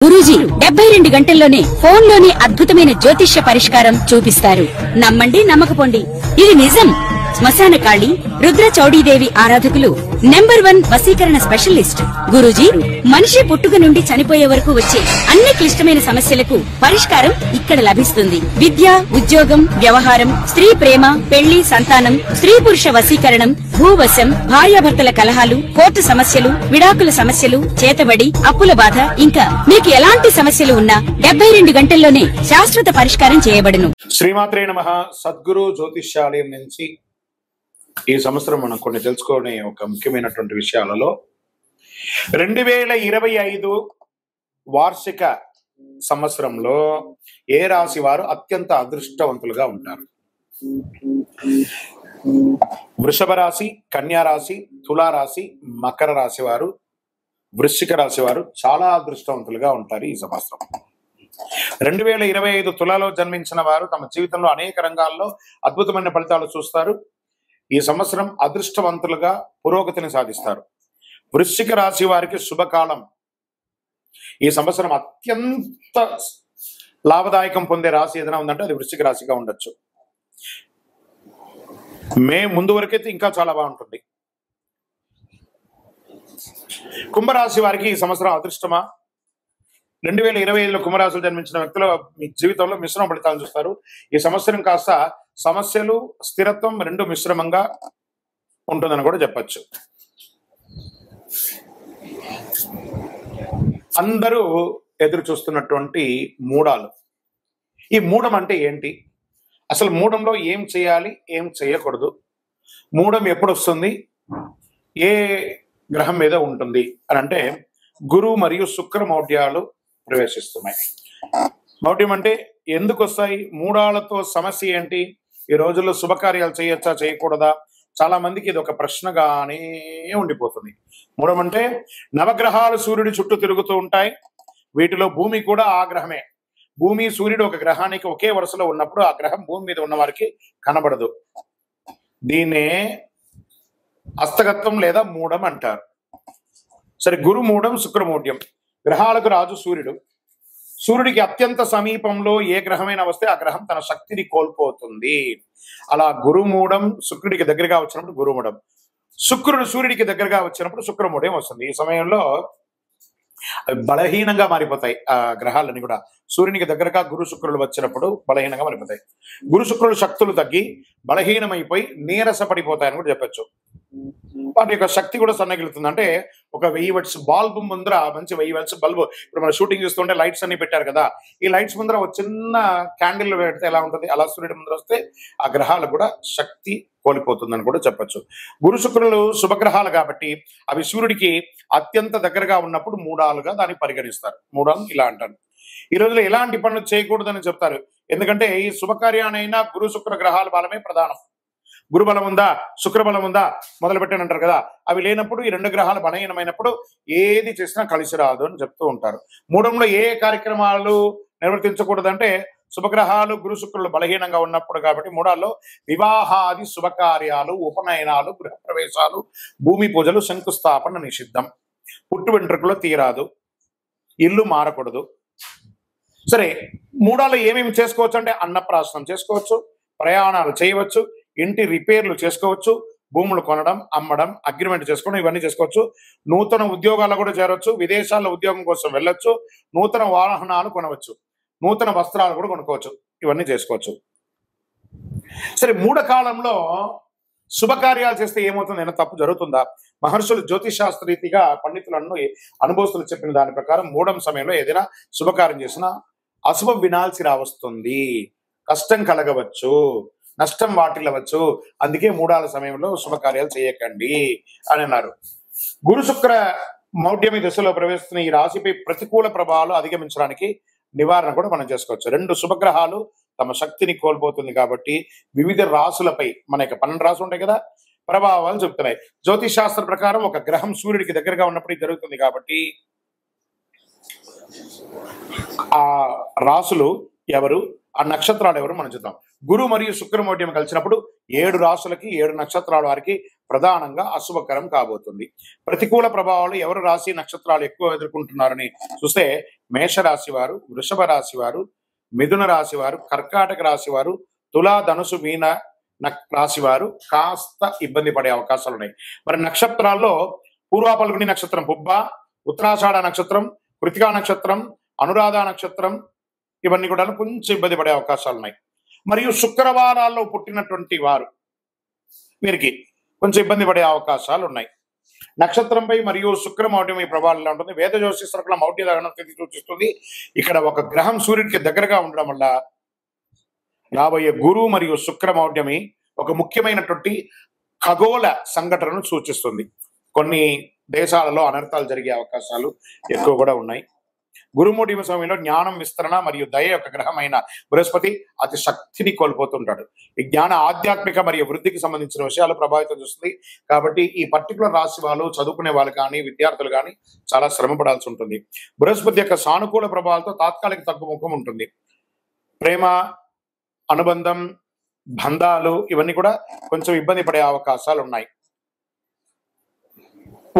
గురూజీ 72 గంటల్లోనే ఫోన్ లోనే అద్భుతమైన జ్యోతిష్య పరిష్కారం చూపిస్తారు. నమ్మండి నమ్మకపోండి, ఇది నిజం. శ్మశాన కాళి రుద్ర చౌడీదేవి ఆరాధకులు నంబర్ 1 వశీకరణ స్పెషలిస్ట్. గురూజీ మనిషి పుట్టుక నుండి చనిపోయే వరకు వచ్చే అన్ని క్లిష్టమైన సమస్యలకు పరిష్కారం ఇక్కడ లభిస్తుంది. విద్య, ఉద్యోగం, వ్యవహారం, స్త్రీ ప్రేమ, పెళ్లి, సంతానం, స్త్రీ పురుష వశీకరణం, భూవశం, భార్యాభర్తల కలహాలు, కోర్టు సమస్యలు, విడాకుల సమస్యలు, చేతబడి, అప్పుల బాధ, ఇంకా మీకు ఎలాంటి సమస్యలు ఉన్నా 72 గంటల్లోనే శాశ్వత పరిష్కారం చేయబడును. శ్రీమాత్రే నమః. సద్గురు జ్యోతిష్యాలయం నుంచి ఈ సంవత్సరం మనం కొన్ని తెలుసుకునే ఒక ముఖ్యమైనటువంటి విషయాలలో 2025 వార్షిక సంవత్సరంలో ఏ రాశి వారు అత్యంత అదృష్టవంతులుగా ఉంటారు? వృషభ రాశి, కన్యా రాశి, తులారాశి, మకర రాశి వారు, వృశ్చిక రాశి వారు చాలా అదృష్టవంతులుగా ఉంటారు ఈ సంవత్సరం. 2025 తులాలో జన్మించిన వారు తమ జీవితంలో అనేక రంగాల్లో అద్భుతమైన ఫలితాలు చూస్తారు. ఈ సంవత్సరం అదృష్టవంతులుగా పురోగతిని సాధిస్తారు. వృశ్చిక రాశి వారికి శుభకాలం. ఈ సంవత్సరం అత్యంత లాభదాయకం పొందే రాశి ఏదైనా ఉందంటే అది వృశ్చిక రాశిగా ఉండొచ్చు. మే ముందు వరకైతే ఇంకా చాలా బాగుంటుంది. కుంభరాశి వారికి ఈ సంవత్సరం అదృష్టమా? 2025లో కుంభరాశిలో జన్మించిన వ్యక్తులు మీ జీవితంలో మిశ్రమ ఫలితాలు చూస్తారు. ఈ సంవత్సరం కాస్త సమస్యలు, స్థిరత్వం రెండు మిశ్రమంగా ఉంటుందని కూడా చెప్పచ్చు. అందరూ ఎదురు చూస్తున్నటువంటి మూడాలు. ఈ మూడం అంటే ఏంటి? అసలు మూడంలో ఏం చేయాలి, ఏం చేయకూడదు, మూడం ఎప్పుడు వస్తుంది, ఏ గ్రహం మీద ఉంటుంది అని అంటే గురు మరియు శుక్ర మౌఢ్యాలు ప్రవేశిస్తున్నాయి. మౌఢ్యం అంటే ఎందుకు వస్తాయి? మూడాలతో సమస్య ఏంటి? ఈ రోజుల్లో శుభకార్యాలు చేయొచ్చా, చేయకూడదా? చాలా మందికి ఇది ఒక ప్రశ్నగానే ఉండిపోతుంది. మూడం అంటే నవగ్రహాలు సూర్యుడి చుట్టూ తిరుగుతూ ఉంటాయి. వీటిలో భూమి కూడా ఆ గ్రహమే. భూమి, సూర్యుడు ఒక గ్రహానికి ఒకే వరుసలో ఉన్నప్పుడు ఆ గ్రహం భూమి మీద ఉన్న వారికి కనబడదు. దీన్నే హస్తగత్వం లేదా మూడం అంటారు. సరే, గురు మూడం, శుక్రమూఢ్యం. గ్రహాలకు రాజు సూర్యుడు. సూర్యుడికి అత్యంత సమీపంలో ఏ గ్రహమైనా వస్తే ఆ గ్రహం తన శక్తిని కోల్పోతుంది. అలా గురుమూఢం శుక్రుడికి దగ్గరగా వచ్చినప్పుడు గురుమూఢం, శుక్రుడు సూర్యుడికి దగ్గరగా వచ్చినప్పుడు శుక్రమూఢం వస్తుంది. ఈ సమయంలో బలహీనంగా మారిపోతాయి ఆ గ్రహాలన్నీ కూడా. సూర్యునికి దగ్గరగా గురు శుక్రులు వచ్చినప్పుడు బలహీనంగా మారిపోతాయి. గురు శుక్రులు శక్తులు తగ్గి బలహీనమైపోయి నీరసపడిపోతాయని కూడా చెప్పచ్చు. వాటి యొక్క శక్తి కూడా సన్నగిలుతుంది. అంటే ఒక 1000 వాట్స్ బల్బు ముందర, మంచి 1000 వాట్స్ బల్బు, ఇప్పుడు మనం షూటింగ్ చూస్తుంటే లైట్స్ అన్ని పెట్టారు కదా, ఈ లైట్స్ ముందర ఒక చిన్న క్యాండిల్ పెడితే ఎలా ఉంటుంది, అలా సూర్యుడి ముందర వస్తే ఆ గ్రహాలు కూడా శక్తి కోల్పోతుందని కూడా చెప్పచ్చు. గురు శుక్రులు శుభగ్రహాలు కాబట్టి అవి సూర్యుడికి అత్యంత దగ్గరగా ఉన్నప్పుడు మూడాలుగా దాన్ని పరిగణిస్తారు. మూడాలు ఇలా అంటారు. ఈ రోజులో ఎలాంటి పనులు చేయకూడదని చెప్తారు. ఎందుకంటే ఈ శుభకార్యానైనా గురు శుక్ర గ్రహాల బలమే ప్రధానం. గురుబలం ఉందా, శుక్రబలం ఉందా మొదలు పెట్టని అంటారు కదా, అవి లేనప్పుడు ఈ రెండు గ్రహాలు బలహీనమైనప్పుడు ఏది చేసినా కలిసి రాదు అని చెప్తూ ఉంటారు. మూడంలో ఏ కార్యక్రమాలు నిర్వర్తించకూడదంటే శుభగ్రహాలు గురు శుక్రులు బలహీనంగా ఉన్నప్పుడు కాబట్టి మూడాల్లో వివాహాది శుభకార్యాలు, ఉపనయనాలు, గృహప్రవేశాలు, భూమి పూజలు, శంకుస్థాపన నిషిద్ధం. పుట్టు వెంట్రుకలో తీరాదు, ఇల్లు మారకూడదు. సరే, మూడాల్లో ఏమేమి చేసుకోవచ్చు అంటే అన్నప్రాసనం చేసుకోవచ్చు, ప్రయాణాలు చేయవచ్చు, ఇంటి రిపేర్లు చేసుకోవచ్చు, భూములు కొనడం, అమ్మడం, అగ్రిమెంట్ చేసుకోవడం, ఇవన్నీ చేసుకోవచ్చు. నూతన ఉద్యోగాల్లో కూడా చేరవచ్చు, విదేశాల్లో ఉద్యోగం కోసం వెళ్ళొచ్చు, నూతన వాహనాలు కొనవచ్చు, నూతన వస్త్రాలు కూడా కొనుక్కోవచ్చు, ఇవన్నీ చేసుకోవచ్చు. సరే, మూఢకాలంలో శుభకార్యాలు చేస్తే ఏమవుతుంది, ఏమైనా తప్పు జరుగుతుందా? మహర్షులు జ్యోతిషాస్త్ర రీతిగా పండితులను అనుభవస్తులు చెప్పిన దాని ప్రకారం మూడం సమయంలో ఏదైనా శుభకార్యం చేసినా అశుభం వినాల్సి రావస్తుంది, కష్టం కలగవచ్చు, నష్టం వాటిల్లవచ్చు. అందుకే మూడాల సమయంలో శుభకార్యాలు చేయకండి అని అన్నారు. గురు శుక్ర మౌఢ్యమి దశలో ప్రవేశిస్తున్న ఈ రాశిపై ప్రతికూల ప్రభావాలు అధిగమించడానికి నివారణ కూడా మనం చేసుకోవచ్చు. రెండు శుభగ్రహాలు తమ శక్తిని కోల్పోతుంది కాబట్టి వివిధ రాశులపై, మన యొక్క 12 రాశులు ఉంటాయి కదా, ప్రభావాలు చెప్తున్నాయి. జ్యోతిష్ శాస్త్ర ప్రకారం ఒక గ్రహం సూర్యుడికి దగ్గరగా ఉన్నప్పుడు ఇది జరుగుతుంది కాబట్టి ఆ రాశులు ఎవరు, ఆ నక్షత్రాలు ఎవరు మనం చూద్దాం. గురు మరియు శుక్రమౌఢ్యం కలిసినప్పుడు 7 రాశులకి 7 నక్షత్రాల వారికి ప్రధానంగా అశుభకరం కాబోతుంది. ప్రతికూల ప్రభావాలు ఎవరు రాశి నక్షత్రాలు ఎక్కువ ఎదుర్కొంటున్నారని చూస్తే మేషరాశి వారు, వృషభ రాశి వారు, మిథున రాశి వారు, కర్కాటక రాశి వారు, తులా, ధనుసు, మీన రాశి వారు కాస్త ఇబ్బంది పడే అవకాశాలు ఉన్నాయి. మరి నక్షత్రాల్లో పూర్వ పల్గుని నక్షత్రం, పుబ్బ, ఉత్తరాషాఢ నక్షత్రం, కృతికా నక్షత్రం, అనురాధ నక్షత్రం, ఇవన్నీ కూడా కొంచెం ఇబ్బంది పడే అవకాశాలు ఉన్నాయి. మరియు శుక్రవారాల్లో పుట్టినటువంటి వారు వీరికి కొంచెం ఇబ్బంది పడే అవకాశాలు ఉన్నాయి. నక్షత్రంపై మరియు శుక్ర మౌఢ్యం ఈ ప్రభావం ఎలా ఉంటుంది? వేద జ్యోతిష్కుల మౌఢ్య దహనం తిథి సూచిస్తుంది. ఇక్కడ ఒక గ్రహం సూర్యుడికి దగ్గరగా ఉండడం వల్ల రాబోయే గురు మరియు శుక్ర మౌఢ్యమి ఒక ముఖ్యమైనటువంటి ఖగోళ సంఘటనను సూచిస్తుంది. కొన్ని దేశాలలో అనర్థాలు జరిగే అవకాశాలు ఎక్కువ కూడా ఉన్నాయి. గురుమౌఢ్యం సమయంలో జ్ఞానం, విస్తరణ మరియు దయ యొక్క గ్రహమైన బృహస్పతి అతి శక్తిని కోల్పోతుంటాడు. ఈ జ్ఞాన, ఆధ్యాత్మిక మరియు వృద్ధికి సంబంధించిన విషయాలు ప్రభావితం చేస్తుంది. కాబట్టి ఈ పర్టికులర్ రాశి వాళ్ళు, చదువుకునే వాళ్ళు కానీ, విద్యార్థులు కానీ చాలా శ్రమ పడాల్సి ఉంటుంది. బృహస్పతి యొక్క సానుకూల ప్రభావాలతో తాత్కాలిక తగ్గుముఖం ఉంటుంది. ప్రేమ, అనుబంధం, బంధాలు ఇవన్నీ కూడా కొంచెం ఇబ్బంది పడే అవకాశాలు ఉన్నాయి.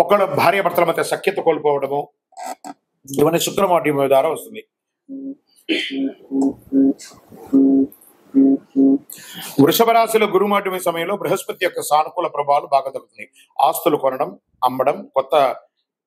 ఒకళ్ళు భార్యాభర్తల మధ్య సఖ్యత కోల్పోవడము ఇవన్నీ శుక్రమౌఢ్యం ద్వారా వస్తుంది. వృషభ రాశిలో గురుమౌఢ్యం సమయంలో బృహస్పతి యొక్క సానుకూల ప్రభావాలు బాగా తగ్గుతున్నాయి. ఆస్తులు కొనడం, అమ్మడం, కొత్త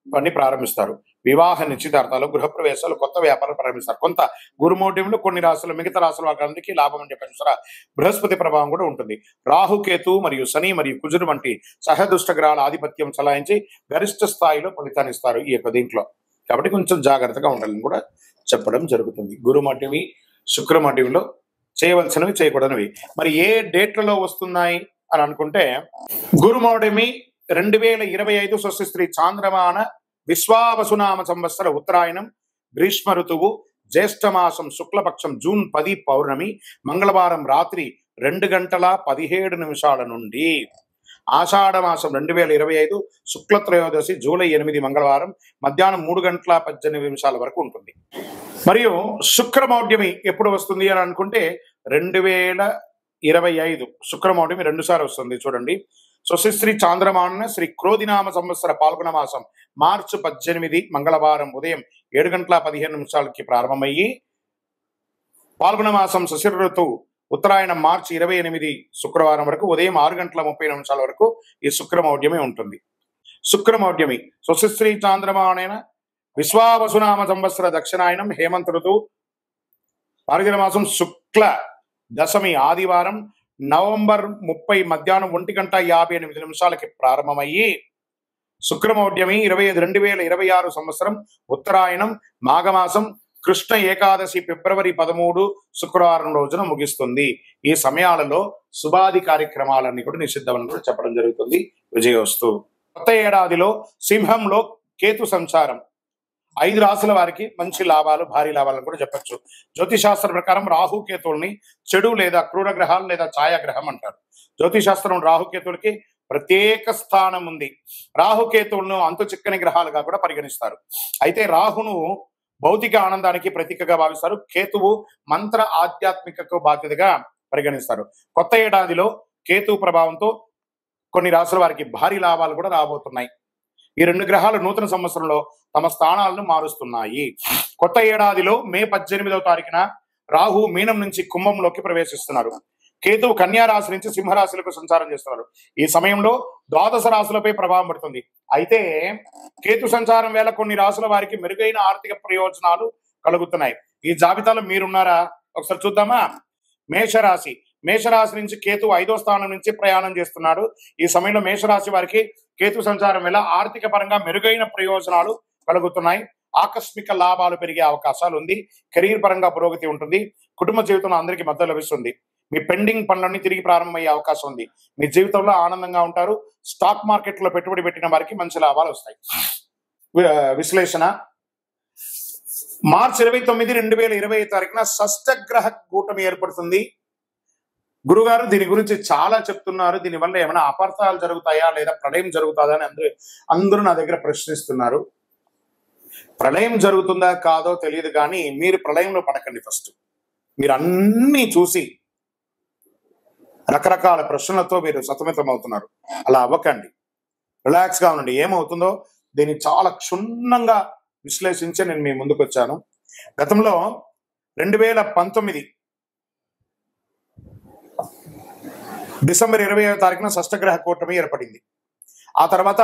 పని ప్రారంభిస్తారు. వివాహ నిశ్చితార్థాలు, గృహప్రవేశాలు, కొత్త వ్యాపారాలు ప్రారంభిస్తారు. కొంత గురుమౌఢ్యంలో కొన్ని రాశులు, మిగతా రాశుల వారికి లాభం అని చెప్పిన సరే బృహస్పతి ప్రభావం కూడా ఉంటుంది. రాహుకేతు మరియు శని మరియు కుజుడు వంటి సహదుష్ట గ్రహాల ఆధిపత్యం చలాయించి గరిష్ట స్థాయిలో ఫలితాన్ని ఇస్తారు ఈ యొక్క దీంట్లో. కాబట్టి కొంచెం జాగ్రత్తగా ఉండాలని కూడా చెప్పడం జరుగుతుంది. గురుమౌఢ్యమి, శుక్రమౌఢ్యంలో చేయవలసినవి, చేయకూడనివి. మరి ఏ డేట్లలో వస్తున్నాయి అని అనుకుంటే గురుమౌఢ్యమి 2025 స్వస్తిశ్రీ చాంద్రమాన విశ్వావసునామ సంవత్సర ఉత్తరాయణం, గ్రీష్మ ఋతువు, జ్యేష్ఠమాసం శుక్లపక్షం జూన్ 10 పౌర్ణమి, మంగళవారం రాత్రి 2:17 నుండి ఆషాఢ మాసం 2025 శుక్లత్రయోదశి జూలై 8 మంగళవారం మధ్యాహ్నం 3:18 వరకు ఉంటుంది. మరియు శుక్రమౌఢ్యమి ఎప్పుడు వస్తుంది అని అనుకుంటే 2025 శుక్రమౌఢ్యమి 2 సార్లు వస్తుంది. చూడండి, స్వస్తిశ్రీ చాంద్రమాన శ్రీ క్రోధినామ సంవత్సర పాల్గొన మాసం మార్చి 18 మంగళవారం ఉదయం 7:15 ప్రారంభమయ్యి పాల్గొన మాసం శశిర ఋతువు ఉత్తరాయణం మార్చి 28 శుక్రవారం వరకు ఉదయం 6:30 వరకు ఈ శుక్రమౌఢ్యమి ఉంటుంది. శుక్రమౌఢ్యమి స్వస్తిశ్రీ చాంద్రమాన విశ్వావసునామ సంవత్సర దక్షిణాయనం హేమంత ఋతువు మార్గశిర మాసం శుక్ల దశమి ఆదివారం నవంబర్ 30 మధ్యాహ్నం 1:58 ప్రారంభమయ్యి శుక్రమౌఢ్యమి 2026 సంవత్సరం ఉత్తరాయణం మాఘమాసం కృష్ణ ఏకాదశి ఫిబ్రవరి 13 శుక్రవారం రోజున ముగిస్తుంది. ఈ సమయాలలో శుభాది కార్యక్రమాలన్నీ కూడా నిషిద్ధమని కూడా చెప్పడం జరుగుతుంది. విజయోస్తు. కొత్త ఏడాదిలో సింహంలో కేతు సంచారం 5 రాశుల వారికి మంచి లాభాలు, భారీ లాభాలను కూడా చెప్పచ్చు. జ్యోతిశాస్త్రం ప్రకారం రాహుకేతువుల్ని చెడు లేదా క్రూర గ్రహాలు లేదా ఛాయాగ్రహం అంటారు. జ్యోతిశాస్త్రం రాహుకేతువులకి ప్రత్యేక స్థానం ఉంది. రాహుకేతువులను అంతు చిక్కని గ్రహాలుగా కూడా పరిగణిస్తారు. అయితే రాహును భౌతిక ఆనందానికి ప్రతీకగా భావిస్తారు. కేతువు మంత్ర ఆధ్యాత్మికకు బాధ్యతగా పరిగణిస్తారు. కొత్త ఏడాదిలో కేతు ప్రభావంతో కొన్ని రాశుల వారికి భారీ లాభాలు కూడా రాబోతున్నాయి. ఈ 2 గ్రహాలు నూతన సంవత్సరంలో తమ స్థానాలను మారుస్తున్నాయి. కొత్త ఏడాదిలో మే 18వ తారీఖున రాహు మీనం నుంచి కుంభంలోకి ప్రవేశిస్తున్నారు. కేతువు కన్యా రాశి నుంచి సింహరాశులకు సంచారం చేస్తున్నారు. ఈ సమయంలో ద్వాదశ రాశులపై ప్రభావం పడుతుంది. అయితే కేతు సంచారం వేళ కొన్ని రాశుల వారికి మెరుగైన ఆర్థిక ప్రయోజనాలు కలుగుతున్నాయి. ఈ జాబితాలో మీరున్నారా? ఒకసారి చూద్దామా. మేషరాశి. మేషరాశి నుంచి కేతు 5వ స్థానం నుంచి ప్రయాణం చేస్తున్నాడు. ఈ సమయంలో మేషరాశి వారికి కేతు సంచారం వల్ల ఆర్థిక పరంగా మెరుగైన ప్రయోజనాలు కలుగుతున్నాయి. ఆకస్మిక లాభాలు పెరిగే అవకాశాలు ఉంది. కెరీర్ పరంగా పురోగతి ఉంటుంది. కుటుంబ జీవితంలో అందరికీ మద్దతు లభిస్తుంది. మీ పెండింగ్ పనులన్నీ తిరిగి ప్రారంభమయ్యే అవకాశం ఉంది. మీ జీవితంలో ఆనందంగా ఉంటారు. స్టాక్ మార్కెట్లో పెట్టుబడి పెట్టిన వారికి మంచి లాభాలు వస్తాయి. విశ్లేషణ. మార్చి 29, 2020 తారీఖున షష్టగ్రహ కూటమి ఏర్పడుతుంది. గురుగారు దీని గురించి చాలా చెప్తున్నారు, దీనివల్ల ఏమైనా అపార్థాలు జరుగుతాయా లేదా ప్రళయం జరుగుతుందా అని అందరూ నా దగ్గర ప్రశ్నిస్తున్నారు. ప్రళయం జరుగుతుందా కాదో తెలియదు, కానీ మీరు ప్రళయంలో పడకండి. ఫస్ట్ మీరు అన్నీ చూసి రకరకాల ప్రశ్నలతో మీరు సతమతం అవుతున్నారు. అలా అవ్వకండి, రిలాక్స్ గా ఉండండి. ఏమవుతుందో దీన్ని చాలా క్షుణ్ణంగా విశ్లేషించి నేను మీ ముందుకు వచ్చాను. గతంలో 2019 డిసెంబర్ 20వ తారీఖున షష్టగ్రహ కూటమి ఏర్పడింది. ఆ తర్వాత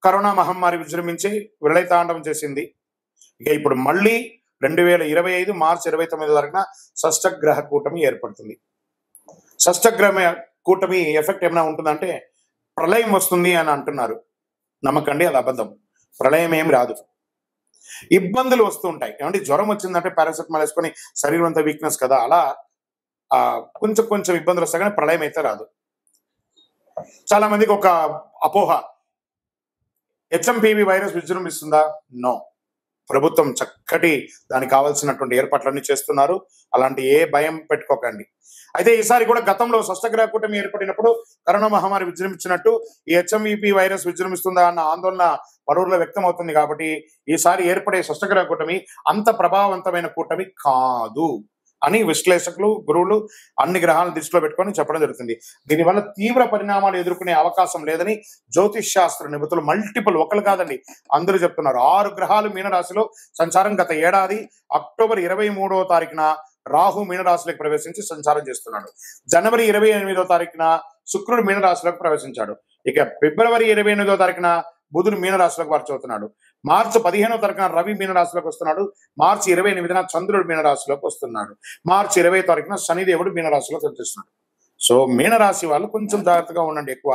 కరోనా మహమ్మారి విజృంభించి విలయతాండవం చేసింది. ఇక ఇప్పుడు మళ్ళీ 2025 మార్చి 29వ తారీఖున షష్టగ్రహ కూటమి ఏర్పడుతుంది. షష్టగ్రహ కూటమి ఎఫెక్ట్ ఏమైనా ఉంటుందంటే ప్రళయం వస్తుంది అని అంటున్నారు. నమ్మకండి, అది అబద్ధం. ప్రళయం ఏం రాదు. ఇబ్బందులు వస్తూ ఉంటాయి. ఏమంటే జ్వరం వచ్చిందంటే పారాసెటమాల్ వేసుకొని శరీరం అంతా వీక్నెస్ కదా, అలా కొంచెం కొంచెం ఇబ్బందులు వస్తాయి, కానీ ప్రళయం అయితే రాదు. చాలా మందికి ఒక అపోహ, హెచ్ఎంపివి వైరస్ విజృంభిస్తుందా? నో. ప్రభుత్వం చక్కటి దానికి కావాల్సినటువంటి ఏర్పాట్లన్నీ చేస్తున్నారు. అలాంటి ఏ భయం పెట్టుకోకండి. అయితే ఈసారి కూడా గతంలో షష్టగ్రహ కూటమి ఏర్పడినప్పుడు కరోనా మహమ్మారి విజృంభించినట్టు ఈ హెచ్ఎంఈపి వైరస్ విజృంభిస్తుందా అన్న ఆందోళన పలువురిలో వ్యక్తం అవుతుంది. కాబట్టి ఈసారి ఏర్పడే షష్టగ్రహ కూటమి అంత ప్రభావవంతమైన కూటమి కాదు అని విశ్లేషకులు, గురువులు అన్ని గ్రహాలను దృష్టిలో పెట్టుకొని చెప్పడం జరుగుతుంది. దీనివల్ల తీవ్ర పరిణామాలు ఎదుర్కొనే అవకాశం లేదని జ్యోతిష్ శాస్త్ర నిపుణులు మల్టిపుల్, ఒకరు కాదండి అందరూ చెప్తున్నారు. 6 గ్రహాలు మీనరాశిలో సంచారం. గత ఏడాది అక్టోబర్ 23వ తారీఖున రాహు మీనరాశిలోకి ప్రవేశించి సంచారం చేస్తున్నాడు. జనవరి 28వ తారీఖున శుక్రుడు మీనరాశిలోకి ప్రవేశించాడు. ఇక ఫిబ్రవరి 28వ తారీఖున బుధుడు మీనరాశిలోకి మార్చవుతున్నాడు. మార్చి 15వ తారీఖున రవి మీనరాశిలోకి వస్తున్నాడు. మార్చి 28న చంద్రుడు మీనరాశిలోకి వస్తున్నాడు. మార్చి 20వ తారీఖున శనిదేవుడు మీనరాశిలోకి వచ్చేస్తున్నాడు. సో మీనరాశి వాళ్ళు కొంచెం జాగ్రత్తగా ఉండండి. ఎక్కువ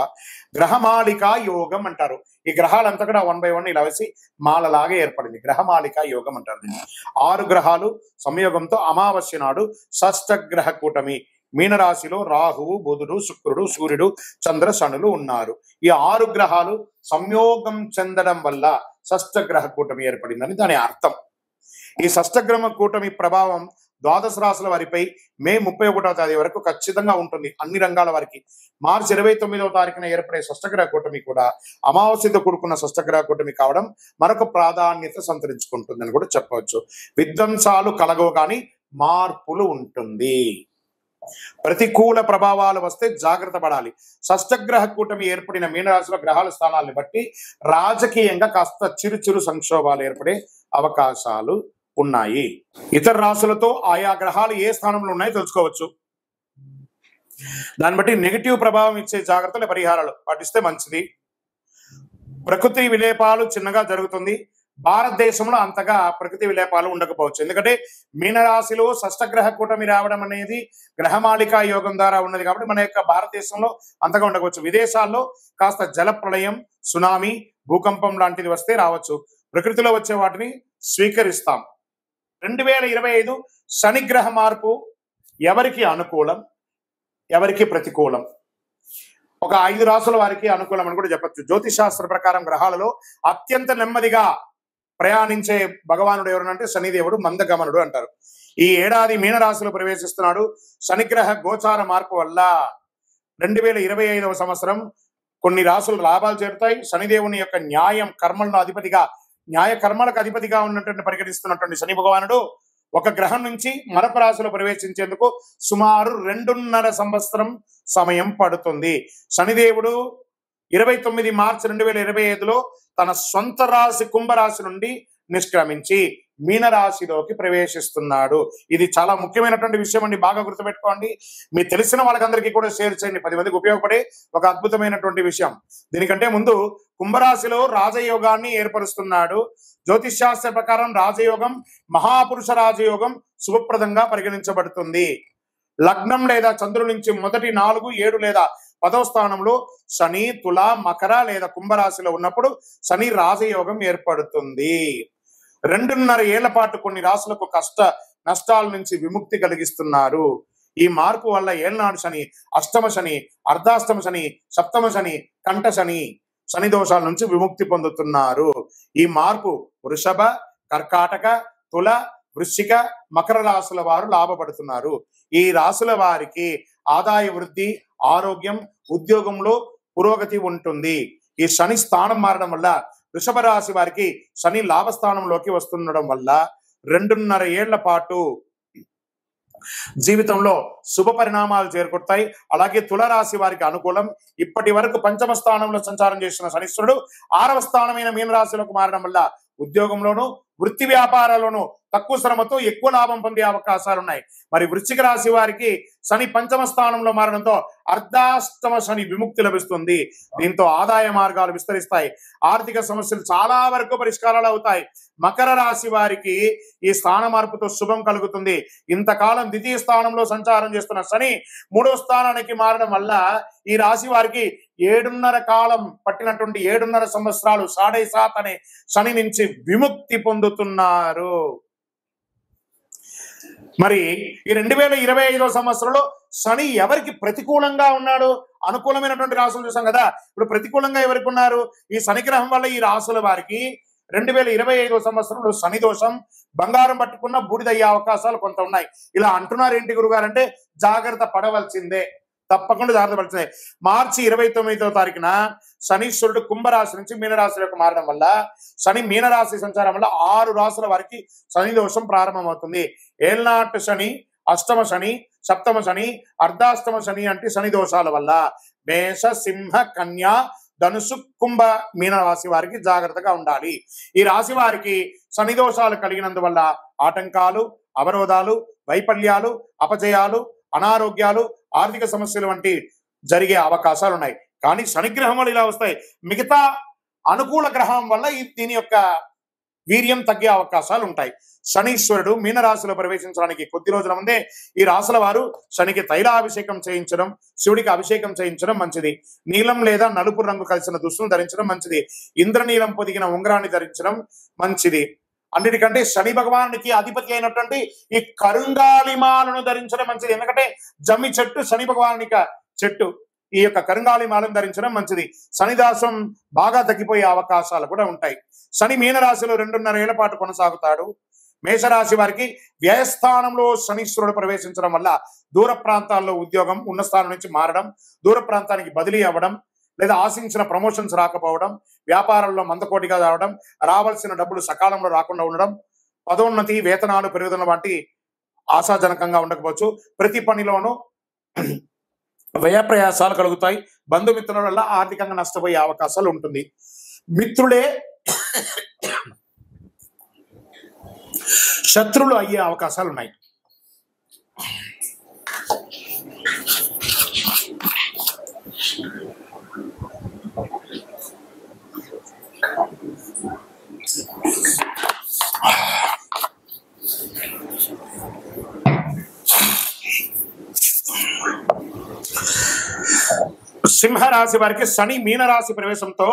గ్రహమాలిక యోగం అంటారు. ఈ గ్రహాలంతా కూడా 1 by 1 ఇలా వేసి మాలలాగా ఏర్పడింది. గ్రహమాలిక యోగం అంటారు దీన్ని. 6 గ్రహాలు సంయోగంతో అమావాస్య నాడు షష్టగ్రహ కూటమి మీనరాశిలో రాహువు, బుధుడు, శుక్రుడు, సూర్యుడు, చంద్ర, శనులు ఉన్నారు. ఈ 6 గ్రహాలు సంయోగం చెందడం వల్ల షష్టగ్రహ కూటమి ఏర్పడిందని దాని అర్థం. ఈ షష్టగ్రహ కూటమి ప్రభావం ద్వాదశ రాశుల వారిపై మే 31వ తేదీ వరకు ఖచ్చితంగా ఉంటుంది, అన్ని రంగాల వారికి. మార్చి 29వ తారీఖున ఏర్పడే షష్టగ్రహ కూటమి కూడా అమావాస్యతో కూడుకున్న షష్టగ్రహ కూటమి కావడం మరొక ప్రాధాన్యత సంతరించుకుంటుందని కూడా చెప్పవచ్చు. విధ్వంసాలు కలగవు కానీ మార్పులు ఉంటుంది. ప్రతికూల ప్రభావాలు వస్తే జాగ్రత్త పడాలి. షష్టగ్రహ కూటమి ఏర్పడిన మీనరాశిలో గ్రహాల స్థానాలను బట్టి రాజకీయంగా కాస్త చిరు సంక్షోభాలు ఏర్పడే అవకాశాలు ఉన్నాయి. ఇతర రాశులతో ఆయా గ్రహాలు ఏ స్థానంలో ఉన్నాయో తెలుసుకోవచ్చు. దాన్ని బట్టి నెగిటివ్ ప్రభావం ఇచ్చే జాగ్రత్తలు, పరిహారాలు పాటిస్తే మంచిది. ప్రకృతి విలేపాలు చిన్నగా జరుగుతుంది. భారతదేశంలో అంతగా ప్రకృతి విలేపాలు ఉండకపోవచ్చు. ఎందుకంటే మీనరాశిలో షష్టగ్రహ కూటమి రావడం అనేది గ్రహమాలిక యోగం ద్వారా ఉన్నది కాబట్టి మన యొక్క భారతదేశంలో అంతగా ఉండకపోవచ్చు. విదేశాల్లో కాస్త జల ప్రళయం, సునామీ, భూకంపం లాంటిది వస్తే రావచ్చు. ప్రకృతిలో వచ్చే వాటిని స్వీకరిస్తాం. 2025 శనిగ్రహ మార్పు ఎవరికి అనుకూలం, ఎవరికి ప్రతికూలం? ఒక 5 రాశుల వారికి అనుకూలం అని కూడా చెప్పచ్చు. జ్యోతిష్ శాస్త్ర ప్రకారం గ్రహాలలో అత్యంత నెమ్మదిగా ప్రయాణించే భగవానుడు ఎవరంటే శనిదేవుడు, మందగమనుడు అంటారు. ఈ ఏడాది మీనరాశిలో ప్రవేశిస్తున్నాడు. శనిగ్రహ గోచార మార్పు వల్ల 2025వ సంవత్సరం కొన్ని రాశులు లాభాలు చేరుతాయి. శనిదేవుని యొక్క న్యాయం కర్మలను అధిపతిగా, న్యాయ కర్మలకు అధిపతిగా ఉన్నటువంటి పరిగణిస్తున్నటువంటి శని భగవానుడు ఒక గ్రహం నుంచి మరొక రాశిలో ప్రవేశించేందుకు సుమారు 2.5 సంవత్సరం సమయం పడుతుంది. శనిదేవుడు 29 మార్చి 2025లో తన సొంత రాశి కుంభరాశి నుండి నిష్క్రమించి మీనరాశిలోకి ప్రవేశిస్తున్నాడు. ఇది చాలా ముఖ్యమైనటువంటి విషయం అండి, బాగా గుర్తుపెట్టుకోండి. మీకు తెలిసిన వాళ్ళకందరికీ కూడా షేర్ చేయండి. 10 మందికి ఉపయోగపడే ఒక అద్భుతమైనటువంటి విషయం. దీనికంటే ముందు కుంభరాశిలో రాజయోగాన్ని ఏర్పరుస్తున్నాడు. జ్యోతిష్ శాస్త్ర ప్రకారం రాజయోగం మహాపురుష రాజయోగం శుభప్రదంగా పరిగణించబడుతుంది. లగ్నం లేదా చంద్రుడి నుంచి మొదటి 4, 7 లేదా 10వ స్థానంలో శని, తుల, మకర లేదా కుంభరాశిలో ఉన్నప్పుడు శని రాజయోగం ఏర్పడుతుంది. 2.5 ఏళ్ల పాటు కొన్ని రాశులకు కష్ట నష్టాల నుంచి విముక్తి కలిగిస్తున్నారు. ఈ మార్పు వల్ల ఏళ్నాడు శని, అష్టమ శని, అర్ధాష్టమ శని, సప్తమ శని, కంఠ శని, శని దోషాల నుంచి విముక్తి పొందుతున్నారు. ఈ మార్పు వృషభ, కర్కాటక, తుల, వృశ్చిక, మకర రాశుల వారు లాభపడుతున్నారు. ఈ రాశుల వారికి ఆదాయ వృద్ధి, ఆరోగ్యం, ఉద్యోగంలో పురోగతి ఉంటుంది. ఈ శని స్థానం మారడం వల్ల వృషభ రాశి వారికి శని లాభస్థానంలోకి వస్తుండడం వల్ల 2.5 ఏళ్ల పాటు జీవితంలో శుభ పరిణామాలు చేకూరుతాయి. అలాగే తులరాశి వారికి అనుకూలం. ఇప్పటి వరకు పంచమ స్థానంలో సంచారం చేసిన శనీశ్వరుడు 6వ స్థానమైన మీనరాశిలోకి మారడం వల్ల ఉద్యోగంలోనూ వృత్తి వ్యాపారాల్లోనూ తక్కువ శ్రమతో ఎక్కువ లాభం పొందే అవకాశాలు ఉన్నాయి. మరి వృశ్చిక రాశి వారికి శని పంచమ స్థానంలో మారడంతో అర్ధాష్టమ శని విముక్తి లభిస్తుంది. దీంతో ఆదాయ మార్గాలు విస్తరిస్తాయి. ఆర్థిక సమస్యలు చాలా వరకు పరిష్కారాలు అవుతాయి. మకర రాశి వారికి ఈ స్థాన మార్పుతో శుభం కలుగుతుంది. ఇంతకాలం ద్వితీయ స్థానంలో సంచారం చేస్తున్న శని 3వ స్థానానికి మారడం వల్ల ఈ రాశి వారికి 7.5 కాలం పట్టినటువంటి 7.5 సంవత్సరాలు 7.5 అనే శని నుంచి విముక్తి పొందుతున్నారు. మరి ఈ 2025వ సంవత్సరంలో శని ఎవరికి ప్రతికూలంగా ఉన్నాడు? అనుకూలమైనటువంటి రాశులు చూసాం కదా. ఇప్పుడు ప్రతికూలంగా ఎవరికి ఉన్నారు? ఈ శని గ్రహం వల్ల ఈ రాశుల వారికి 2025వ సంవత్సరంలో శని దోషం, బంగారం పట్టుకున్న బూడిదయ్యే అవకాశాలు కొంత ఉన్నాయి. ఇలా అంటున్నారు ఏంటి గురుగారు అంటే జాగ్రత్త పడవలసిందే, తప్పకుండా జాగ్రత్త పడాల్సిందే. మార్చి 29వ తారీఖున శనీశ్వరుడు కుంభరాశి నుంచి మీనరాశిలోకి మారడం వల్ల శని మీనరాశి సంచారం వల్ల 6 రాశుల వారికి శని దోషం ప్రారంభమవుతుంది. ఏళ్నాటి శని, అష్టమ శని, సప్తమ శని, అర్ధాష్టమ శని అంటే శని దోషాల వల్ల మేష, సింహ, కన్యా, ధనుసు, కుంభ, మీన రాశి వారికి జాగ్రత్తగా ఉండాలి. ఈ రాశి వారికి శని దోషాలు కలిగినందువల్ల ఆటంకాలు, అవరోధాలు, వైఫల్యాలు, అపజయాలు, అనారోగ్యాలు, ఆర్థిక సమస్యలు వంటి జరిగే అవకాశాలు ఉన్నాయి. కానీ శనిగ్రహం వల్ల ఇలా వస్తాయి. మిగతా అనుకూల గ్రహం వల్ల దీని యొక్క వీర్యం తగ్గే అవకాశాలు ఉంటాయి. శనీశ్వరుడు మీనరాశిలో ప్రవేశించడానికి కొద్ది రోజుల ముందే ఈ రాశుల వారు శనికి తైలాభిషేకం చేయించడం, శివుడికి అభిషేకం చేయించడం మంచిది. నీలం లేదా నలుపు రంగు కలిసిన దుస్తులు ధరించడం మంచిది. ఇంద్రనీలం పొదిగిన ఉంగరాన్ని ధరించడం మంచిది. అన్నిటికంటే శని భగవానునికి అధిపతి అయినటువంటి ఈ కరుంగాలిమాలను ధరించడం మంచిది. ఎందుకంటే జమ్మి చెట్టు శని భగవానునిక చెట్టు. ఈ యొక్క కరుంగాలిమాలను ధరించడం మంచిది. శనిదాసం బాగా తగ్గిపోయే అవకాశాలు కూడా ఉంటాయి. శని మీనరాశిలో 2.5 ఏళ్ల పాటు కొనసాగుతాడు. మేషరాశి వారికి వ్యయస్థానంలో శనీశ్వరుడు ప్రవేశించడం వల్ల దూర ప్రాంతాల్లో ఉద్యోగం, ఉన్న స్థానం నుంచి మారడం, దూర ప్రాంతానికి బదిలీ అవ్వడం, లేదా ఆశించిన ప్రమోషన్స్ రాకపోవడం, వ్యాపారంలో మందకోటిగా రావడం, రావాల్సిన డబ్బులు సకాలంలో రాకుండా ఉండడం, పదోన్నతి, వేతనాలు పెరుగుదల వంటి ఆశాజనకంగా ఉండకపోవచ్చు. ప్రతి పనిలోనూ వ్యయ ప్రయాసాలు కలుగుతాయి. బంధుమిత్రుల వల్ల ఆర్థికంగా నష్టపోయే అవకాశాలు ఉంటుంది. మిత్రులే శత్రువులు అయ్యే అవకాశాలు ఉన్నాయి. సింహరాశి వారికి శని మీనరాశి ప్రవేశంతో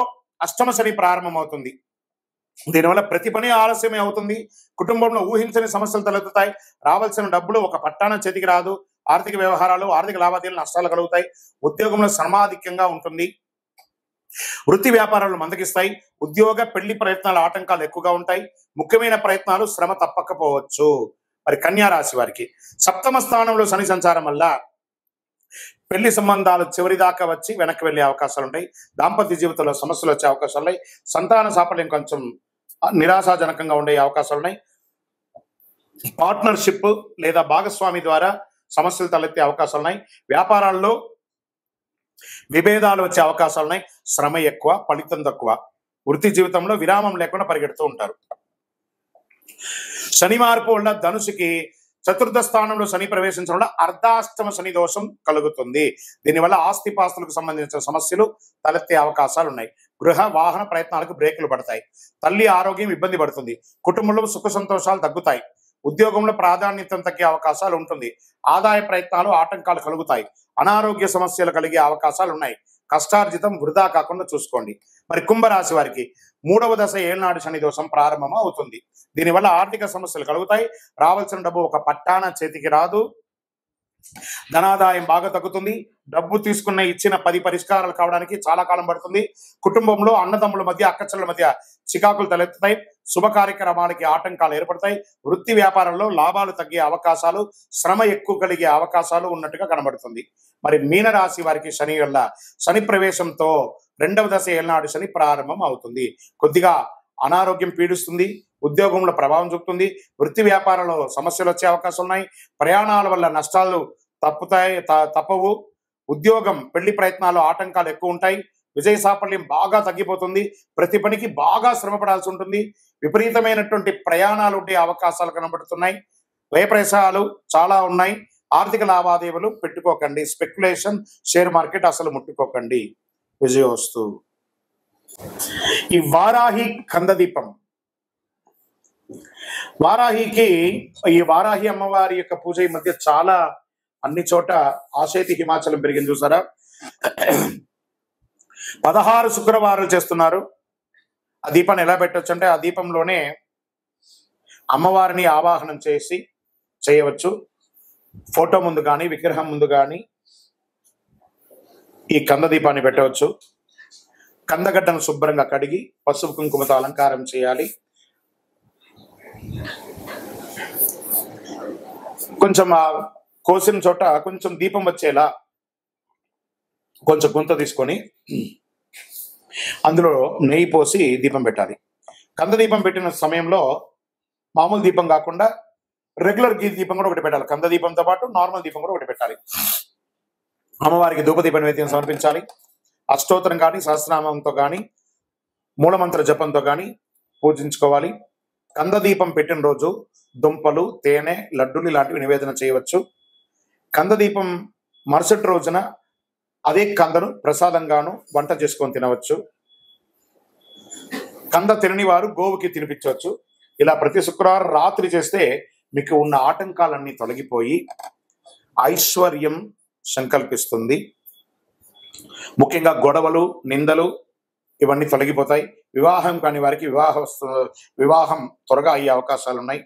అష్టమ శని ప్రారంభమవుతుంది. దీనివల్ల ప్రతి పని ఆలస్యమే అవుతుంది. కుటుంబంలో ఊహించని సమస్యలు తలెత్తుతాయి. రావాల్సిన డబ్బులు ఒక పట్టాన చేతికి రాదు. ఆర్థిక వ్యవహారాలు, ఆర్థిక లావాదేవీలు నష్టాలు కలుగుతాయి. ఉద్యోగంలో శ్రమాధిక్యంగా ఉంటుంది. వృత్తి వ్యాపారాలు మందగిస్తాయి. ఉద్యోగ పెళ్లి ప్రయత్నాల ఆటంకాలు ఎక్కువగా ఉంటాయి. ముఖ్యమైన ప్రయత్నాలు శ్రమ తప్పకపోవచ్చు. మరి కన్యా రాశి వారికి సప్తమ స్థానంలో శని సంచారం వల్ల పెళ్లి సంబంధాలు చివరి దాకా వచ్చి వెనక్కి వెళ్లే అవకాశాలు ఉంటాయి. దాంపత్య జీవితంలో సమస్యలు వచ్చే అవకాశాలు ఉన్నాయి. సంతాన సాఫల్యం కొంచెం నిరాశాజనకంగా ఉండే అవకాశాలు ఉన్నాయి. పార్ట్నర్షిప్ లేదా భాగస్వామి ద్వారా సమస్యలు తలెత్తే అవకాశాలు ఉన్నాయి. వ్యాపారాల్లో విభేదాలు వచ్చే అవకాశాలు ఉన్నాయి. శ్రమ ఎక్కువ, ఫలితం తక్కువ. వృత్తి జీవితంలో విరామం లేకుండా పరిగెడుతూ ఉంటారు. శని మార్పు వల్ల ధనుసుకి చతుర్థ స్థానంలో శని ప్రవేశించడం వల్ల అర్ధాష్టమ శని దోషం కలుగుతుంది. దీనివల్ల ఆస్తిపాస్తులకు సంబంధించిన సమస్యలు తలెత్తే అవకాశాలు ఉన్నాయి. గృహ వాహన ప్రయత్నాలకు బ్రేకులు పడతాయి. తల్లి ఆరోగ్యం ఇబ్బంది పడుతుంది. కుటుంబంలో సుఖ సంతోషాలు తగ్గుతాయి. ఉద్యోగంలో ప్రాధాన్యత తగ్గే అవకాశాలు ఉంటుంది. ఆదాయ ప్రయత్నాలు ఆటంకాలు కలుగుతాయి. అనారోగ్య సమస్యలు కలిగే అవకాశాలు ఉన్నాయి. కష్టార్జితం వృధా కాకుండా చూసుకోండి. మరి కుంభరాశి వారికి 3వ దశ ఏళ్నాడు శని దోషం ప్రారంభం అవుతుంది. దీనివల్ల ఆర్థిక సమస్యలు కలుగుతాయి. రావాల్సిన డబ్బు ఒక పట్టాన చేతికి రాదు. ధనాదాయం బాగా తగ్గుతుంది. డబ్బు తీసుకున్న ఇచ్చిన 10 పరిష్కారాలు కావడానికి చాలా కాలం పడుతుంది. కుటుంబంలో అన్నదమ్ముల మధ్య, అక్కచెల్లెల మధ్య చికాకులు తలెత్తుతాయి. శుభ కార్యక్రమాలకి ఆటంకాలు ఏర్పడతాయి. వృత్తి వ్యాపారంలో లాభాలు తగ్గే అవకాశాలు, శ్రమ ఎక్కువ కలిగే అవకాశాలు ఉన్నట్టుగా కనబడుతుంది. మరి మీనరాశి వారికి శని వల్ల శని ప్రవేశంతో 2వ దశ ఏళ్నాడు శని ప్రారంభం అవుతుంది. కొద్దిగా అనారోగ్యం పీడిస్తుంది. ఉద్యోగంలో ప్రభావం చూపుతుంది. వృత్తి వ్యాపారంలో సమస్యలు వచ్చే అవకాశాలు ఉన్నాయి. ప్రయాణాల వల్ల నష్టాలు తప్పవు. ఉద్యోగం పెళ్లి ప్రయత్నాలు ఆటంకాలు ఎక్కువ ఉంటాయి. విజయ సాఫల్యం బాగా తగ్గిపోతుంది. ప్రతి పనికి బాగా శ్రమ పడాల్సి ఉంటుంది. విపరీతమైనటువంటి ప్రయాణాలు ఉండే అవకాశాలు కనబడుతున్నాయి. వ్యయ ప్రయాసాలు చాలా ఉన్నాయి. ఆర్థిక లావాదేవీలు పెట్టుకోకండి. స్పెక్యులేషన్, షేర్ మార్కెట్ అసలు ముట్టుకోకండి. విజయోస్తు. ఈ వారాహి కందదీపం, వారాహికి ఈ వారాహి అమ్మవారి యొక్క పూజ ఈ మధ్య చాలా అన్ని చోట ఆశేతి హిమాచలం పెరిగింది చూసారా. 16 శుక్రవారాలు చేస్తున్నారు. ఆ దీపాన్ని ఎలా పెట్టవచ్చు అంటే ఆ దీపంలోనే అమ్మవారిని ఆవాహనం చేసి చేయవచ్చు. ఫోటో ముందు కానీ విగ్రహం ముందు కానీ ఈ కంద దీపాన్ని పెట్టవచ్చు. కందగడ్డను శుభ్రంగా కడిగి పసుపు కుంకుమతో అలంకారం చేయాలి. కొంచెం ఆ కోసిన చోట కొంచెం దీపం వచ్చేలా కొంచెం గుంత తీసుకొని అందులో నెయ్యి పోసి దీపం పెట్టాలి. కంద దీపం పెట్టిన సమయంలో మామూలు దీపం కాకుండా రెగ్యులర్ గీ దీపం కూడా ఒకటి పెట్టాలి. కంద దీపంతో పాటు నార్మల్ దీపం కూడా ఒకటి పెట్టాలి. అమ్మవారికి ధూపదీప నైవేద్యం సమర్పించాలి. అష్టోత్తరం కానీ సహస్రనామంతో కానీ మూలమంత్ర జపంతో కానీ పూజించుకోవాలి. కంద దీపం పెట్టిన రోజు దుంపలు, తేనె, లడ్డులు ఇలాంటివి నివేదన చేయవచ్చు. కంద దీపం మరుసటి రోజున అదే కందను ప్రసాదంగాను వంట చేసుకొని తినవచ్చు. కంద తినని వారు గోవుకి తినిపించవచ్చు. ఇలా ప్రతి శుక్రవారం రాత్రి చేస్తే మీకు ఉన్న ఆటంకాలన్నీ తొలగిపోయి ఐశ్వర్యం సంకల్పిస్తుంది. ముఖ్యంగా గొడవలు, నిందలు ఇవన్నీ తొలగిపోతాయి. వివాహం కాని వారికి వివాహం త్వరగా అయ్యే అవకాశాలు ఉన్నాయి.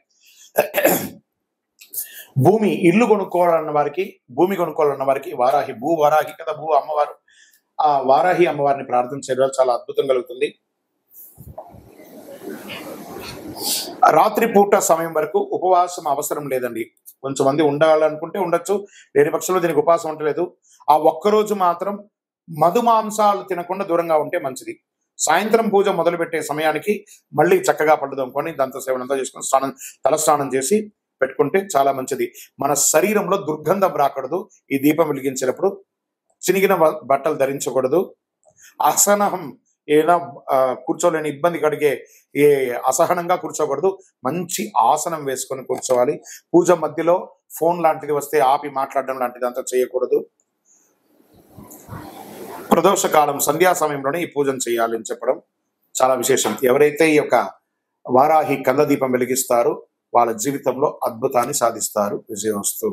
ఇల్లు కొనుక్కోవాలన్న వారికి, భూమి కొనుక్కోవాలన్న వారికి వారాహి కదా, అమ్మవారు, ఆ వారాహి అమ్మవారిని ప్రార్థన చేయడం చాలా అద్భుతం కలుగుతుంది. రాత్రి పూట సమయం వరకు ఉపవాసం అవసరం లేదండి. కొంచెం మంది ఉండాలనుకుంటే ఉండొచ్చు, లేని పక్షంలో దీనికి ఉపవాసం ఉండలేదు. ఆ ఒక్కరోజు మాత్రం మధు మాంసాలు తినకుండా దూరంగా ఉంటే మంచిది. సాయంత్రం పూజ మొదలుపెట్టే సమయానికి మళ్ళీ చక్కగా పళ్ళు దొంగకొని దంత సేవనంతా చేసుకొని తలస్నానం చేసి పెట్టుకుంటే చాలా మంచిది. మన శరీరంలో దుర్గంధం రాకూడదు. ఈ దీపం వెలిగించేటప్పుడు చినిగిన బట్టలు ధరించకూడదు. అసహనం ఏదైనా కూర్చోలేని ఇబ్బంది కలిగే అసహనంగా కూర్చోకూడదు. మంచి ఆసనం వేసుకొని కూర్చోవాలి. పూజ మధ్యలో ఫోన్ లాంటిది వస్తే ఆపి మాట్లాడడం లాంటిది అంతా చేయకూడదు. ప్రదోష కాలం సంధ్యా సమయంలోనే ఈ పూజను చేయాలి అని చెప్పడం చాలా విశేషం. ఎవరైతే ఈ యొక్క వారాహి కంద దీపం వెలిగిస్తారో వాళ్ళ జీవితంలో అద్భుతాన్ని సాధిస్తారు. విజయోస్తు.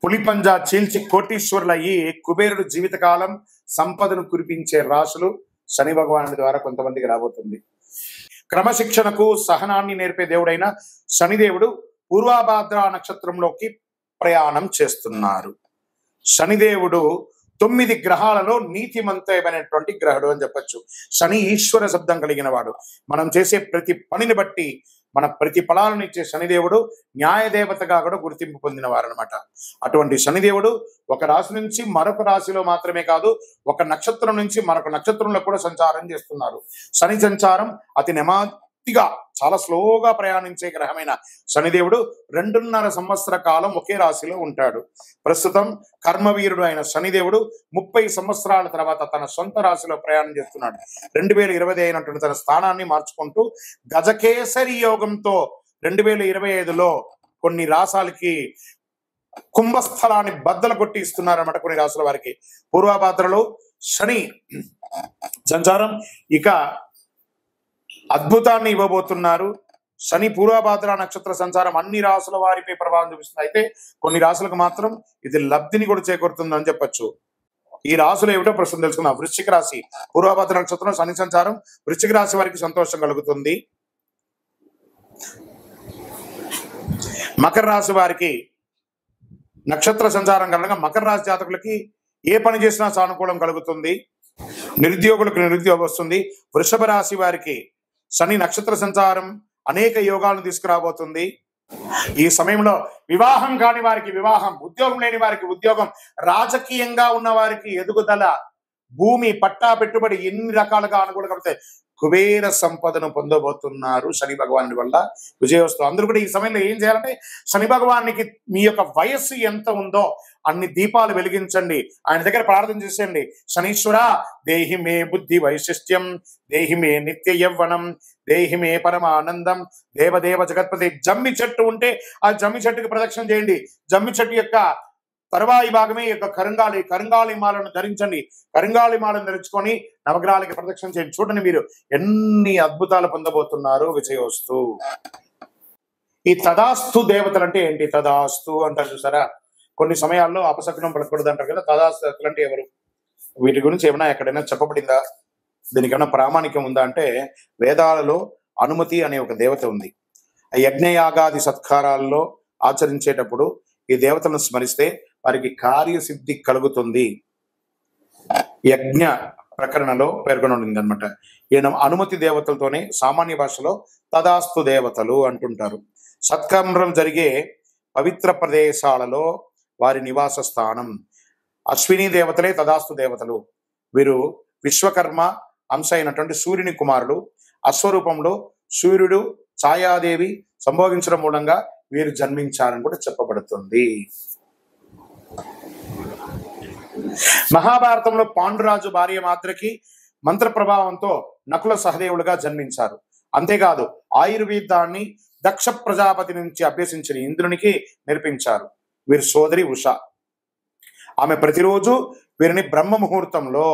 పులిపంజా చీల్చి కోటీశ్వరులయ్యి కుబేరుడు జీవితకాలం సంపదను కురిపించే రాశులు శని భగవానుడి ద్వారా కొంతమందికి రాబోతుంది. క్రమశిక్షణకు సహనాన్ని నేర్పే దేవుడైన శనిదేవుడు పూర్వభాద్ర నక్షత్రంలోకి ప్రయాణం చేస్తున్నారు. శనిదేవుడు 9 గ్రహాలలో నీతిమంతమైనటువంటి గ్రహుడు అని చెప్పచ్చు. శని ఈశ్వర శబ్దం కలిగిన వాడు. మనం చేసే ప్రతి పనిని బట్టి మన ప్రతి ఫలాలను ఇచ్చే శనిదేవుడు న్యాయదేవతగా కూడా గుర్తింపు పొందిన వారు అనమాట. అటువంటి శనిదేవుడు ఒక రాశి నుంచి మరొక రాశిలో మాత్రమే కాదు, ఒక నక్షత్రం నుంచి మరొక నక్షత్రంలో కూడా సంచారం చేస్తున్నారు. శని సంచారం అతి నెమ్మదిగా చాలా స్లోగా ప్రయాణించే గ్రహమైన శనిదేవుడు 2.5 సంవత్సర కాలం ఒకే రాశిలో ఉంటాడు. ప్రస్తుతం కర్మవీరుడు అయిన శనిదేవుడు 30 సంవత్సరాల తర్వాత తన సొంత రాశిలో ప్రయాణం చేస్తున్నాడు. 2020 అయినటువంటి తన స్థానాన్ని మార్చుకుంటూ గజకేసరి యోగంతో 2025లో కొన్ని రాశాలకి కుంభస్థలాన్ని బద్దలు కొట్టి ఇస్తున్నారన్నమాట. కొన్ని రాశుల వారికి పూర్వభాద్రలో శని సంచారం ఇక అద్భుతాన్ని ఇవ్వబోతున్నారు. శని పూర్వభాద్ర నక్షత్ర సంచారం అన్ని రాశుల వారిపై ప్రభావం చూపిస్తుంది. అయితే కొన్ని రాశులకు మాత్రం ఇది లబ్ధిని కూడా చేకూరుతుంది అని చెప్పచ్చు. ఈ రాశులు ఏమిటో ప్రస్తుతం తెలుసుకుందాం. వృశ్చిక రాశి పూర్వభాద్ర నక్షత్రం శని సంచారం వృశ్చిక రాశి వారికి సంతోషం కలుగుతుంది. మకర రాశి వారికి నక్షత్ర సంచారం కలగ మకర రాశి జాతకులకి ఏ పని చేసినా సానుకూలం కలుగుతుంది. నిరుద్యోగులకు నిరుద్యోగం వస్తుంది. వృషభ రాశి వారికి శని నక్షత్ర సంచారం అనేక యోగాలను తీసుకురాబోతుంది. ఈ సమయంలో వివాహం కాని వారికి వివాహం, ఉద్యోగం లేని వారికి ఉద్యోగం, రాజకీయంగా ఉన్న వారికి ఎదుగుదల, భూమి పట్టా పెట్టుబడి ఎన్ని రకాలుగా అనుకూలంగా కుబేర సంపదను పొందబోతున్నారు శని భగవానుడి వల్ల. విజయోస్తు. అందరూ కూడా ఈ సమయంలో ఏం చేయాలంటే శని భగవానికి మీ యొక్క వయస్సు ఎంత ఉందో అన్ని దీపాలు వెలిగించండి, ఆయన దగ్గర ప్రార్థన చేసేయండి. శనీశ్వర దేహి మే బుద్ధి వైశిష్ట్యం, దేహి మే నిత్య యవ్వనం, దేహి మే పరమానందం, దేవదేవ జగత్పతి. జమ్మి చెట్టు ఉంటే ఆ జమ్మి చెట్టుకి ప్రదక్షిణ చేయండి. జమ్మి చెట్టు యొక్క తర్వాయి భాగమే యొక్క కరుంగాళి మాలను ధరించండి. కరుంగాళి మాలను ధరించుకొని నవగ్రహాలకి ప్రదక్షిణ చేయండి. చూడండి మీరు ఎన్ని అద్భుతాలు పొందబోతున్నారు. విజయోస్తు. ఈ తదాస్తు దేవతలు అంటే ఏంటి? తదాస్తు అంటారు చూసారా, కొన్ని సమయాల్లో అపశకునం పలకూడదు అంటారు కదా. తదాస్తు దేవతలు అంటే ఎవరు? వీటి గురించి ఏమైనా ఎక్కడైనా చెప్పబడిందా? దీనికి ఏమైనా ప్రామాణికం ఉందా అంటే వేదాలలో అనుమతి అనే ఒక దేవత ఉంది. ఆ యజ్ఞయాగాది సత్కారాల్లో ఆచరించేటప్పుడు ఈ దేవతలను స్మరిస్తే వారికి కార్యసిద్ధి కలుగుతుంది. యజ్ఞ ప్రకరణలో పేర్కొనబడింది అనమాట. ఈయన అనుమతి దేవతలతోనే సామాన్య భాషలో తదాస్తు దేవతలు అంటుంటారు. సత్కర్మలు జరిగే పవిత్ర ప్రదేశాలలో వారి నివాస స్థానం. అశ్విని దేవతలే తదాస్తు దేవతలు. వీరు విశ్వకర్మ అంశ అయినటువంటి సూర్యుని కుమారుడు. అశ్వరూపంలో సూర్యుడు ఛాయాదేవి సంభోగించడం మూలంగా వీరు జన్మించారని కూడా చెప్పబడుతుంది. మహాభారతంలో పాండురాజు భార్య మాత్రకి మంత్ర ప్రభావంతో నకుల సహదేవులుగా జన్మించారు. అంతేకాదు ఆయుర్వేదాన్ని దక్ష ప్రజాపతి నుంచి అభ్యసించిన ఇంద్రునికి నేర్పించారు. వీరి సోదరి ఉష. ఆమె ప్రతిరోజు వీరిని బ్రహ్మ ముహూర్తంలో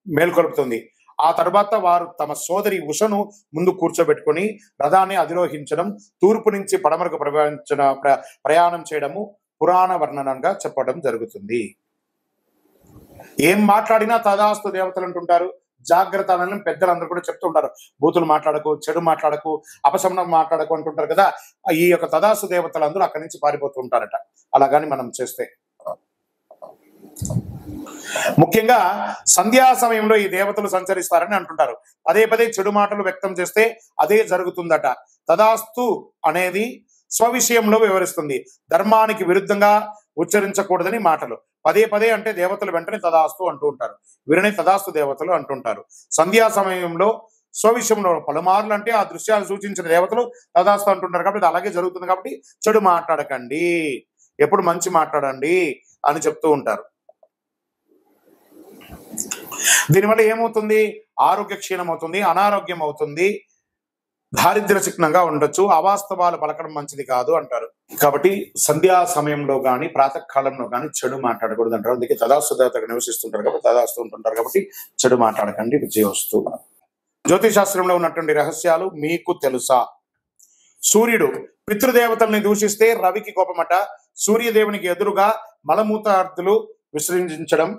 మేల్కొల్పుతుంది. ఆ తర్వాత వారు తమ సోదరి ఉషను ముందు కూర్చోబెట్టుకొని రథాన్ని అధిరోహించడం, తూర్పు నుంచి పడమరకు ప్రయాణం చేయడము పురాణ వర్ణనంగా చెప్పడం జరుగుతుంది. ఏం మాట్లాడినా తదాస్తు దేవతలు అంటుంటారు. జాగ్రత్త అని పెద్దలందరూ కూడా చెప్తూ ఉంటారు. బూతులు మాట్లాడకు, చెడు మాట్లాడకు, అపశమనం మాట్లాడకు అంటుంటారు కదా. ఈ యొక్క తదాస్తు దేవతలు అందరూ అక్కడి నుంచి పారిపోతూ ఉంటారట అలాగని మనం చేస్తే. ముఖ్యంగా సంధ్యా సమయంలో ఈ దేవతలు సంచరిస్తారని అంటుంటారు. పదే పదే చెడు మాటలు వ్యక్తం చేస్తే అదే జరుగుతుందట. తదాస్తు అనేది స్వవిషయంలో వివరిస్తుంది. ధర్మానికి విరుద్ధంగా ఉచ్చరించకూడదని మాటలు. పదే పదే అంటే దేవతలు వెంటనే తదాస్తు అంటూ ఉంటారు. వీరిని తదాస్తు దేవతలు అంటుంటారు. సంధ్యా సమయంలో స్వవిషయంలో పలుమార్లు అంటే ఆ దృశ్యాలు సూచించిన దేవతలు తదాస్తు అంటుంటారు. కాబట్టి అలాగే జరుగుతుంది. కాబట్టి చెడు మాట్లాడకండి, ఎప్పుడు మంచి మాట్లాడండి అని చెప్తూ ఉంటారు. దీనివల్ల ఏమవుతుంది? ఆరోగ్య క్షీణం అవుతుంది, అనారోగ్యం అవుతుంది, దారిద్ర్య చిహ్నంగా ఉండొచ్చు, అవాస్తవాలు పలకడం మంచిది కాదు అంటారు. కాబట్టి సంధ్యా సమయంలో కానీ ప్రాతకాలంలో కానీ చెడు మాట్లాడకూడదు అంటారు. అందుకే తదాస్తు దేవతగా నివసిస్తుంటారు కాబట్టి తదాస్తు ఉంటుంటారు కాబట్టి చెడు మాట్లాడకండి. విజయోస్తు. జ్యోతిశాస్త్రంలో ఉన్నటువంటి రహస్యాలు మీకు తెలుసా? సూర్యుడు పితృదేవతల్ని దూషిస్తే రవికి కోపమట. సూర్యదేవునికి ఎదురుగా మలమూత్రార్థులు విసర్జించడం,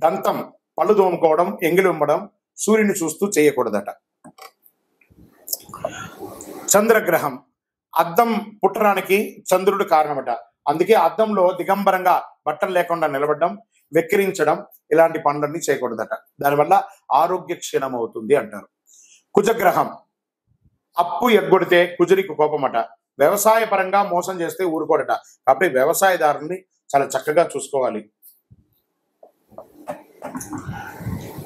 దంతం పళ్ళు దోముకోవడం, ఎంగిలి ఉమ్మడం సూర్యుని చూస్తూ చేయకూడదట. చంద్రగ్రహం అద్దం పుట్టడానికి చంద్రుడు కారణమట. అందుకే అద్దంలో దిగంబరంగా బట్టలు లేకుండా నిలబడడం, వెక్కిరించడం ఇలాంటి పనులన్నీ చేయకూడదట. దానివల్ల ఆరోగ్య క్షీణం అవుతుంది అంటారు. కుజగ్రహం అప్పు ఎగ్గొడితే కుజుడికి కోపమట. వ్యవసాయ పరంగా మోసం చేస్తే ఊరుకోడట. కాబట్టి వ్యవసాయదారుల్ని చాలా చక్కగా చూసుకోవాలి.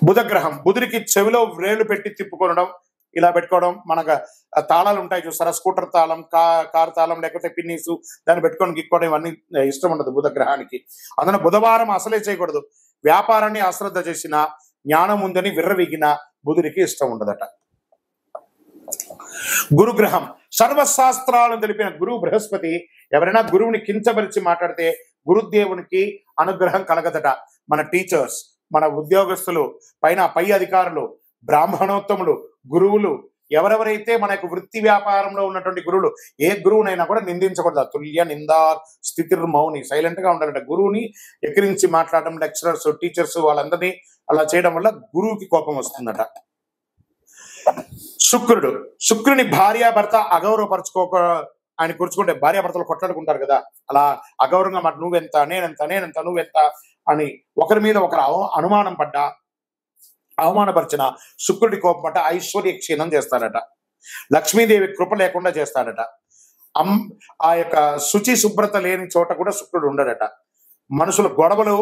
బుధగ్రహం బుధుడికి చెవిలో వ్రేళ్లు పెట్టి తిప్పుకొనడం, ఇలా పెట్టుకోవడం. మనకు తాళాలు ఉంటాయి చూస్తారా, స్కూటర్ తాళం, కారు తాళం, లేకపోతే పిన్నీసు, దాన్ని పెట్టుకొని గిక్కోవడం ఇవన్నీ ఇష్టం ఉండదు బుధగ్రహానికి. అందులో బుధవారం అసలే చేయకూడదు. వ్యాపారాన్ని అశ్రద్ధ చేసిన, జ్ఞానం ఉందని విర్రవీగిన బుధుడికి ఇష్టం ఉండదట. గురుగ్రహం సర్వశాస్త్రాలను తెలిపిన గురువు బృహస్పతి ఎవరైనా గురువుని కించపరిచి మాట్లాడితే గురుదేవునికి అనుగ్రహం కలగదట. మన టీచర్స్, మన ఉద్యోగస్తులు, పై అధికారులు, బ్రాహ్మణోత్తములు, గురువులు, ఎవరెవరైతే మన యొక్క వృత్తి వ్యాపారంలో ఉన్నటువంటి గురువులు, ఏ గురువునైనా కూడా నిందించకూడదు. తుల్య నిందార్ స్థితిర్ మౌని, సైలెంట్ గా ఉండాలంట. గురువుని ఎక్కిరించి మాట్లాడడం, లెక్చరర్స్, టీచర్స్ వాళ్ళందరినీ అలా చేయడం వల్ల గురువుకి కోపం వస్తుందట. శుక్రుని భార్యాభర్త అగౌరవపరచుకోక ఆయన కూర్చుకుంటే భార్యాభర్తలు కొట్లాడుకుంటారు కదా, అలా అగౌరవంగా మాట నువ్వెంత, నేనెంత, నువ్వెంత అని ఒకరి మీద ఒకరు అనుమానం పడ్డా, అవమానపరిచిన శుక్రుడి కోపం అంటే ఐశ్వర్య క్షీణం చేస్తాడట. లక్ష్మీదేవి కృప లేకుండా చేస్తాడట. ఆ యొక్క శుచి శుభ్రత లేని చోట కూడా శుక్రుడు ఉండడట. మనుషుల గొడవలు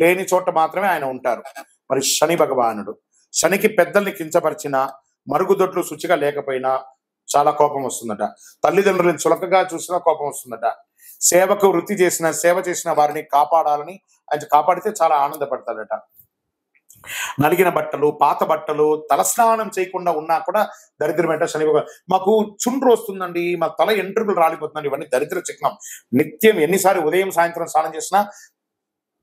లేని చోట మాత్రమే ఆయన ఉంటారు. మరి శని భగవానుడు శనికి పెద్దల్ని కించపరిచిన, మరుగుదొడ్లు శుచిగా లేకపోయినా చాలా కోపం వస్తుందట. తల్లిదండ్రులను చులకగా చూసినా కోపం వస్తుందట. సేవకు వృత్తి చేసిన సేవ చేసిన వారిని కాపాడాలని ఆయన కాపాడితే చాలా ఆనందపడతాడట. నలిగిన బట్టలు, పాత బట్టలు, తలస్నానం చేయకుండా ఉన్నా కూడా దరిద్రం ఏంటో శని భగవాన్. మాకు చుండ్రు వస్తుందండి, మా తల ఎంట్రుకలు రాలిపోతుందండి, ఇవన్నీ దరిద్ర చిహ్నం. నిత్యం ఎన్నిసార్లు ఉదయం సాయంత్రం స్నానం చేసినా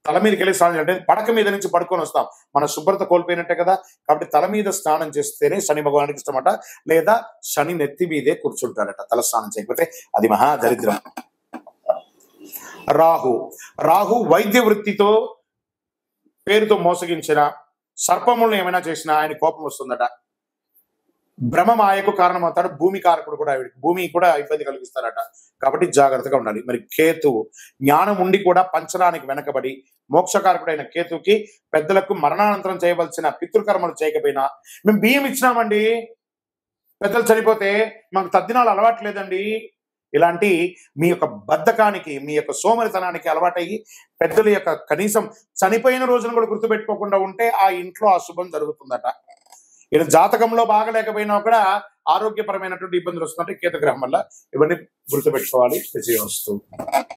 తల మీదకి వెళ్ళి స్నానం చేయాలంటే పడక మీద నుంచి పడుకొని వస్తాం, మన శుభ్రత కోల్పోయినట్టే కదా. కాబట్టి తల మీద స్నానం చేస్తేనే శని భగవానికి ఇష్టమట. లేదా శని నెత్తి మీదే కూర్చుంటాడట తల స్నానం చేయకపోతే, అది మహా దరిద్రం. రాహు వైద్య వృత్తితో పేరుతో మోసగించిన, సర్పములను ఏమైనా చేసినా ఆయన కోపం వస్తుందట. భ్రమమాయకు కారణమవుతాడు. భూమి కారకుడు కూడా, భూమి కూడా ఇబ్బంది కలిగిస్తారట. కాబట్టి జాగ్రత్తగా ఉండాలి. మరి కేతువు జ్ఞానం ఉండి కూడా పంచడానికి వెనకబడి, మోక్షకారకుడైన కేతుకి పెద్దలకు మరణానంతరం చేయవలసిన పితృకర్మలు చేయకపోయినా, మేము బియ్యం ఇచ్చినామండి, పెద్దలు చనిపోతే మాకు తద్దినాలు అలవాట్లేదండి, ఇలాంటి మీ యొక్క బద్ధకానికి, మీ యొక్క సోమరితనానికి అలవాటయ్యి పెద్దల యొక్క కనీసం చనిపోయిన రోజును కూడా గుర్తుపెట్టుకోకుండా ఉంటే ఆ ఇంట్లో అశుభం జరుగుతుందట. ఇలా జాతకంలో బాగలేకపోయినా కూడా ఆరోగ్యపరమైనటువంటి ఇబ్బందులు వస్తుందంటే కేతుగ్రహం వల్ల. ఇవన్నీ గుర్తుపెట్టుకోవాలి. విజయవస్తు.